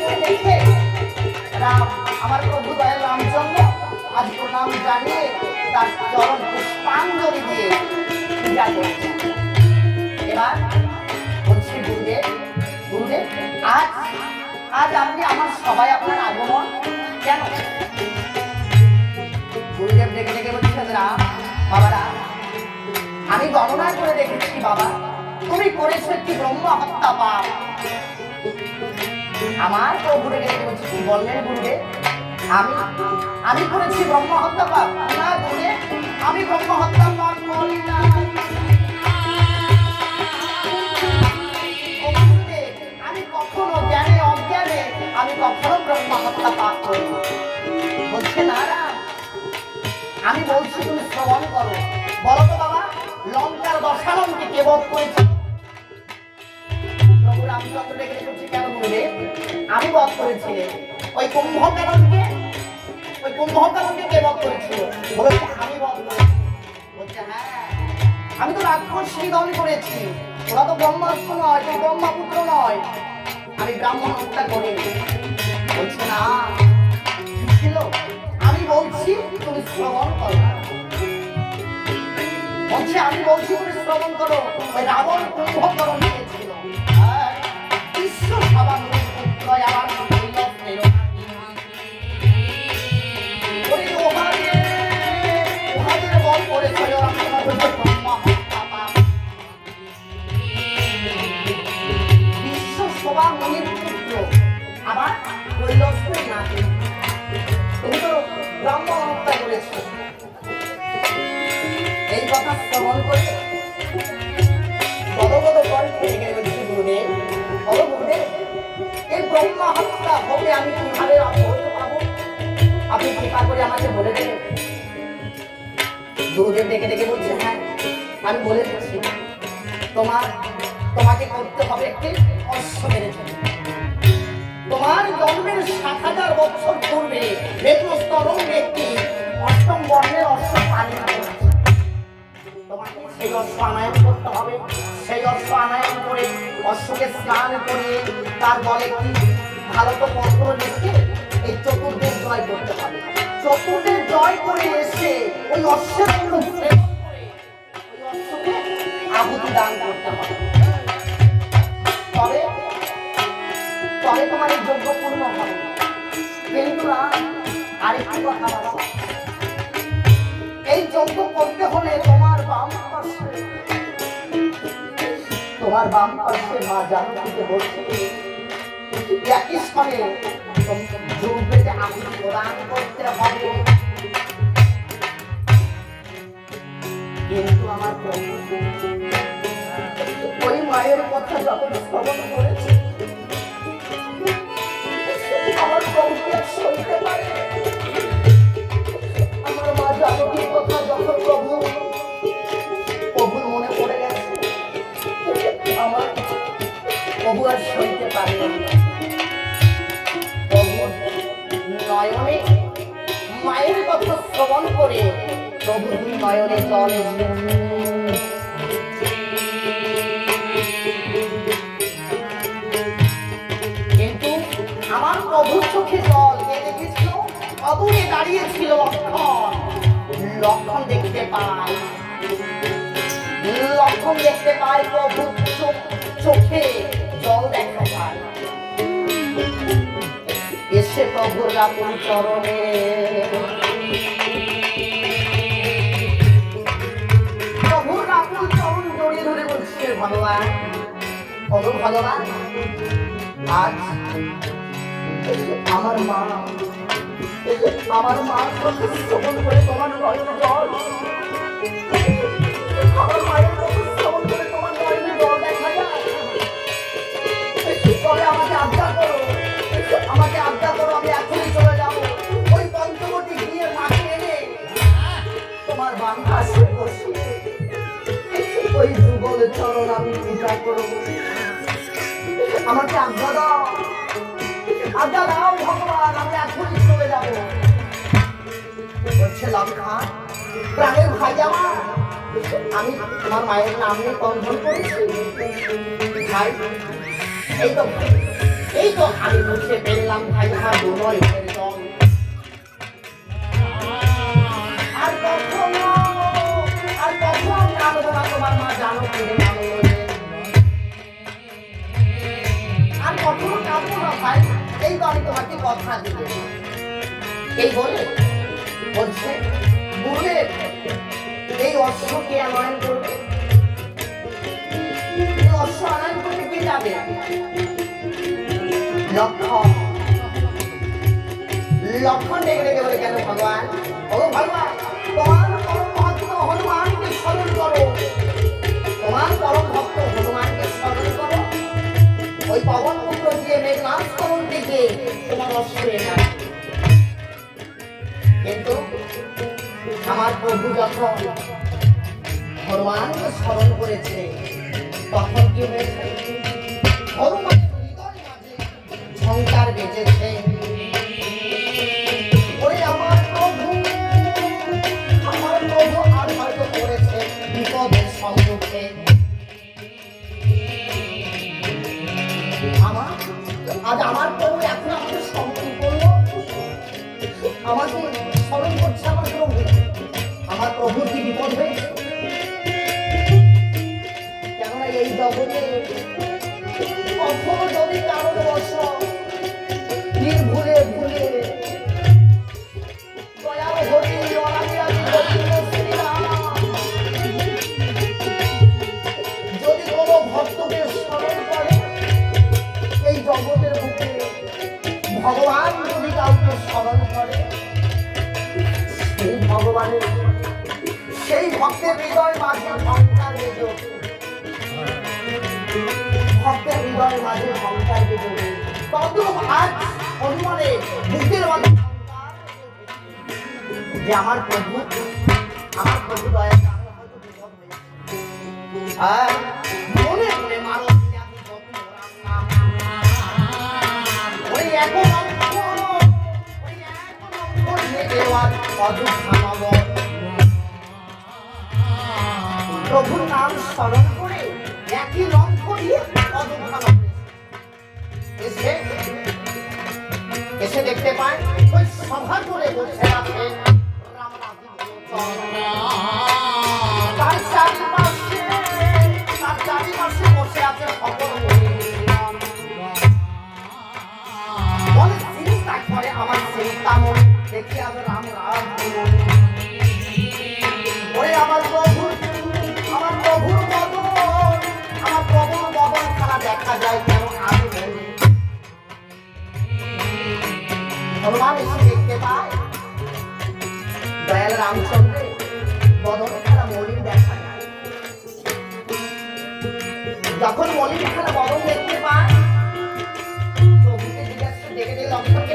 প্রভুকে দেখে রাম, আমার প্রভু দয়াল রামচন্দ্র আজ প্রণাম জানিয়ে তার চরণ পুষ্পাঞ্জলি দিয়ে পূজা করছে। এবার বলছি গুরুদেব, গুরুদেব আজ আজ আপনি আমার সবাই আপনার আগমন কেন? গুরুদেব ডেকে ডেকে বলছেন, রাম বাবারা, আমি গণনা করে দেখেছি বাবা, তুমি করেছো একটি ব্রহ্ম হত্যা পাপ। আমার প্রভু ডেকে ডেকে বলছে, কি বললেন গুরুদেব? আমি আমি করেছি ব্রহ্ম হত্যা পাপ? না গুরুদেব, আমি ব্রহ্ম হত্যা পাপ করি না। আমি কখনো জ্ঞানে অজ্ঞানে আমি কখনো ব্রহ্ম হত্যা পাপ করি। বলছে না রাম, আমি বলছি তুমি শ্রবণ করো। বলো তো বাবা, লঙ্কার দশাননকে কে বধ করেছে? প্রভু রামচন্দ্র ডেকে বলছে, কেন গুরুদেব? আমি বধ করেছি। ওই কুম্ভকর্ণকে, ওই কুম্ভকর্ণকে কে বধ করেছিল? বলেছে আমি বধ করেছি। বলছে হ্যাঁ, আমি তো রাক্ষস নিধন করেছি। ওরা তো ব্রহ্মাস্ত্র নয়, তো ব্রহ্মপুত্র নয়, আমি ব্রাহ্মণ হত্যা করি। বলছে না, ছিল। আমি বলছি তুমি শ্রবণ করো। বলছে আমি বলছি তুমি শ্রবণ করো। ওই রাবণ কুম্ভকর্ণ নিয়েছিল বিশ্ব সভা পুত্র আমার বল করেছিল বিশ্ব সভা মুনির পুত্র আবার কৈলাসের নাতি। তুমি তো ব্রাহ্মণ হত্যা করেছ। এই কথা শ্রবণ করে গদগদ কণ্ঠে বলছি, গুরুদেব বলো গুরুদেব, এই ব্রহ্ম হত্যা হবে আমি কিভাবে অবগত পাবো? আপনি কৃপা করে আমাকে বলে দেবেন। গুরুদেব ডেকে ডেকে বলছে, হ্যাঁ আমি বলে দিচ্ছি। তোমাকে করতে হবে একটি অশ্ব মেরেছে। তোমার জন্মের ৭০০০ বছর পূর্বে বেদস্তরং ব্যক্তি অষ্টম বর্ণের অশ্ব পালন করেছে। তোমাকে সেই অশ্ব আনায়ন করতে হবে। সেই অশ্ব আনায়ন করে অশ্বকে স্নান করিয়ে তার বলে কি ভালো তো পত্র লিখে এই চতুর্দের জয় করতে হবে। চতুর্দের জয় করে এসে ওই অশ্বের ওই অশ্বকে আহুতি দান করতে হবে। তবে তবে তোমার এই যজ্ঞ পূর্ণ হবে। কিন্তু না, আরেকটি কথা বলো, এই যজ্ঞ করতে হলে তোমার বাম পার্শ্বে মা জানকীকে বলছে একই স্থানে যজ্ঞে আহুতি প্রদান করতে হবে। কিন্তু আমার প্রভু ওই মায়ের কথা যখন শ্রবণ করেছে, আমার প্রভুকে সইতে পারে। আমার মা জানকীর কথা যখন প্রভুর মনে পড়ে গেছে, আমার প্রভু আর সইতে পারলেন না। প্রভু নয়নে মায়ের কথা শ্রবণ করে প্রভু নয়নে জল এসে আমার প্রভুর চোখে জল। কে দেখেছিল? অদূরে দাঁড়িয়েছিল লক্ষণ। লক্ষণ দেখতে পায় প্রভুর চোখে জল দেখা যায়। এসে প্রভুর রাতুল চরণে জড়িয়ে ধরে বলছে, ভগবান ভগবান, আজ আমার মা কথা শ্রবণ করে তোমার নয়নে জল, আমার মায়ের কথা শ্রবণ করে তোমার নয়নে জল দেখা যায়। তবে আমাকে আজ্ঞা করো, আমি এখনই চলে যাবো। ওই পঞ্চবটী গিয়ে মাকে এনে তোমার বাম পাশে বসিয়ে ওই যুগল চরণ আমি পূজা করবো। আমাকে আজ্ঞা দাও ভগবান, আমি এখনই চলে যাবো। বলছে লক্ষণ, প্রাণের ভাই আমার, আমি তোমার মায়ের নাম নিয়ে কণ্ঠন করেছি। ভাই এই তো এই তো আমি বুঝতে পেলাম ভাই আমার দু নয়নের জল। আর কখনো কাঁদবো না তোমার মা জানো ফিরে ভালো আর কখনো কাঁদবো না ভাই, এই তো আমি তোমাকে কথা দিতে। এই বলে বলছে গুরুদেব এই অশ্বকে আনয়ন করবে। এই অশ্ব আনয়ন করতে কে যাবে? লক্ষণ ডেকে ডেকে বলে কেন ভগবান, ও ভগবান তোমার পরম ভক্ত হনুমানকে স্মরণ করো, তোমার পরম ভক্ত হনুমানকে স্মরণ করো। ওই পবন পুত্র দিয়ে মেঘনাথকরণ থেকে তোমার অশ্বে না। কিন্তু আমার প্রভু যখন হনুমানকে স্মরণ করেছে তখন কি হয়েছে? হনুমান ঝংকার বেজেছে, ওরে আমার প্রভু আর হয়তো করেছে বিপদের সম্মুখে। আজ আমার প্রভু এখন আমাকে স্মরণ করলো, আমাকে স্মরণ করছে আমার প্রভু। আমার প্রভুর কি বিপদ হয়েছে? কেননা এই জগতে কখনো যদি কারণবশ ভুলে ভুলে দয়াল হরি যদি কোনো ভক্তকে স্মরণ করে, এই জগতের বুকে ভগবান যদি কাউকে স্মরণ করে, সেই ভগবানের সেই ভক্তের হৃদয় মাঝে সংসার বেজে ওঠে, ভক্তের হৃদয় মাঝে সংসার বেজে ওঠে। তদ্রূপ আজ হনুমানের বুকের মাঝে যে আমার প্রভু দয়া মনে মনে মারো ওই এখন প্রভুর নাম স্মরণ করে একই লক্ষ্য দিয়ে এসে দেখতে পায় ওই সভা করে বসে আছে তার চারিপাশে বসে আছে সকল বলে চিন্তা করে আমার চিন্তামন দেখি আমি রাম রাম ওরে আমার প্রভুর বদন খানা দেখা যায় কেন আমি বলি। হনুমান এসে দেখতে পায় দয়াল রামচন্দ্রের বদন খানা মলিন দেখা যায়। যখন মলিন খানা বদন দেখতে পায় প্রভুকে জিজ্ঞাসা দেখে লক্ষণকে